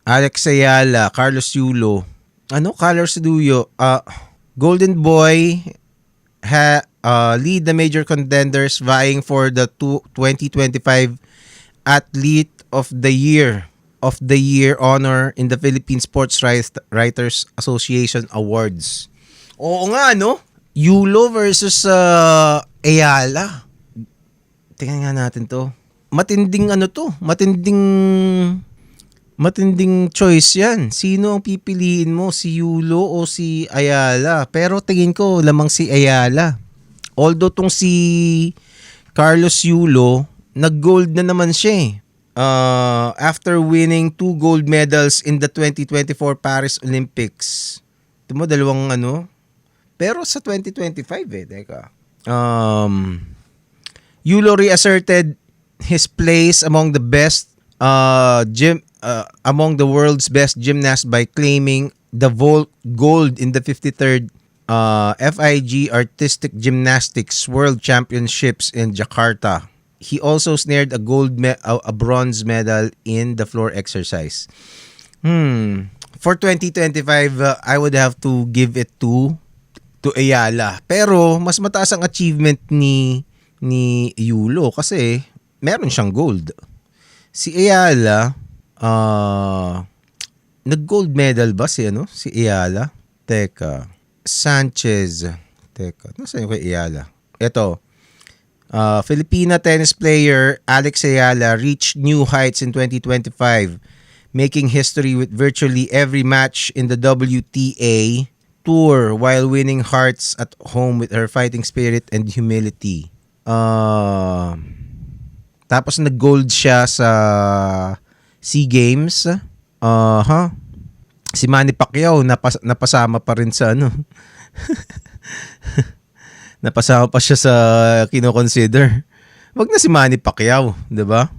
Alex Ayala, Carlos Yulo. Carlos Duyo. Golden Boy lead the major contenders vying for the 2025 Athlete of the Year honor in the Philippine Sports Writers Association Awards. Oo nga, no? Yulo versus Ayala. Tingnan nga natin to. Matinding matinding choice yan. Sino ang pipiliin mo? Si Yulo o si Ayala? Pero tingin ko lamang si Ayala. Although tong si Carlos Yulo, nag-gold na naman siya eh. After winning 2 gold medals in the 2024 Paris Olympics. Ito mo, dalawang Pero sa 2025 teka. Yulo reasserted his place among the best among the world's best gymnasts by claiming the gold in the 53rd FIG Artistic Gymnastics World Championships in Jakarta. He also snared a bronze medal in the floor exercise. For 2025, I would have to give it to Ayala. Pero mas mataas ang achievement ni Yulo kasi meron siyang gold. Si Ayala, nag-gold medal ba si Ayala? Teka. Sanchez. Teka. Nasaan yung kay Ayala? Ito. Filipina tennis player Alex Ayala reached new heights in 2025, making history with virtually every match in the WTA Tour while winning hearts at home with her fighting spirit and humility. Tapos nag-gold siya sa SEA Games. Si Manny Pacquiao napasama pa rin sa napasama pa siya sa kino-consider. Wag na si Manny Pacquiao, 'di ba?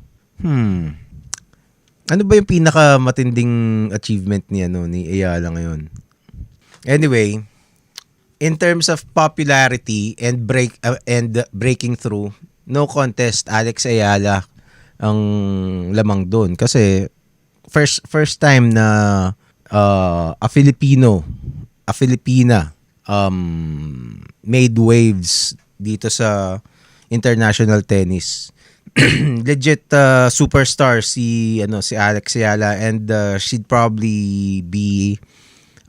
Ano ba yung pinakamatinding achievement ni Ayala ngayon? Anyway, in terms of popularity and breaking through, no contest, Alex Ayala ang lamang doon kasi first time na a Filipina made waves dito sa international tennis. Legit superstar si Alex Ayala, and she'd probably be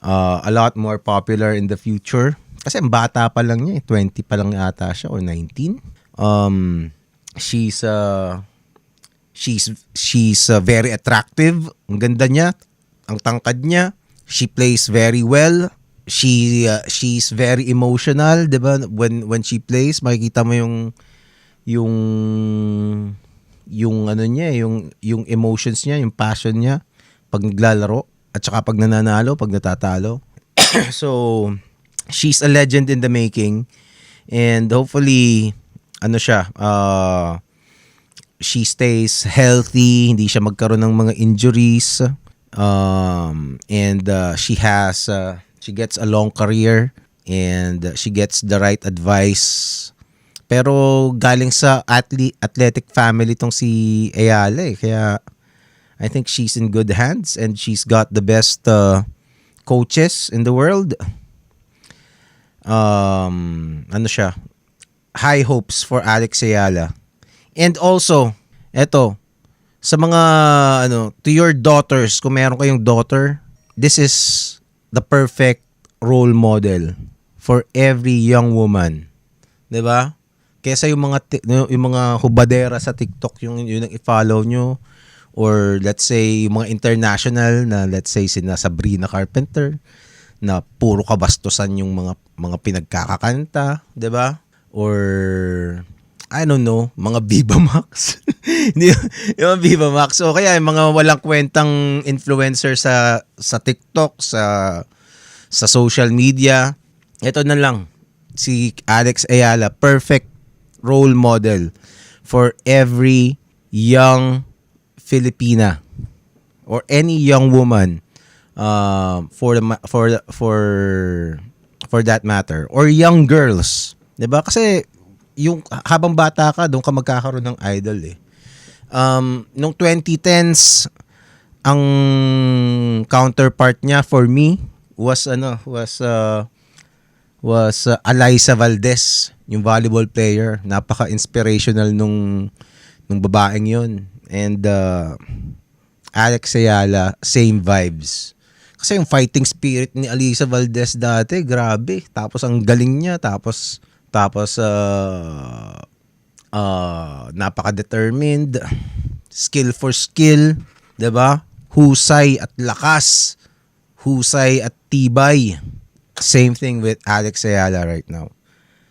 a lot more popular in the future kasi ang bata pa lang niya, 20 pa lang ata siya or 19. She's very attractive. Ang ganda niya, ang tangkad niya. She plays very well. She's very emotional, 'di ba? When she plays, makikita mo yung emotions niya, yung passion niya pag naglalaro at saka pag nananalo, pag natatalo. So, she's a legend in the making, and hopefully she stays healthy, hindi siya magkaroon ng mga injuries, and she gets a long career, and she gets the right advice. Pero galing sa athletic family tong si Ayala kaya I think she's in good hands, and she's got the best coaches in the world. High hopes for Alex Ayala. And also, eto, sa mga to your daughters, kung meron kayong daughter, this is the perfect role model for every young woman. 'Di ba? Kaysa yung mga hubadera sa TikTok, yung ang i-follow nyo, or let's say yung mga international na let's say sina Sabrina Carpenter na puro kabastusan yung mga pinagkakakanta, 'di ba? Or I don't know, mga Viva Max. Yung Viva Max. O kaya yung mga walang kwentang influencer sa TikTok, sa social media. Ito na lang, si Alex Ayala, perfect role model for every young Filipina or any young woman, for that matter, or young girls, 'di ba? Kasi yung habang bata ka, doon ka magkakaroon ng idol nung 2010s, ang counterpart niya for me was Alyssa Valdez, yung volleyball player. Napaka-inspirational nung babaeng yun. And Alex Ayala, same vibes. Kasi yung fighting spirit ni Alyssa Valdez dati, grabe. Tapos ang galing niya, tapos napaka-determined, skill for skill, 'di ba? Husay at lakas, husay at tibay. Same thing with Alex Ayala right now.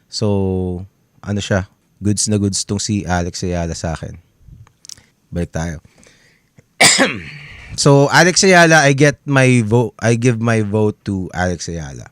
So, ano siya? Goods na goods tong si Alex Ayala sa akin. Balik tayo. So, Alex Ayala, I give my vote to Alex Ayala.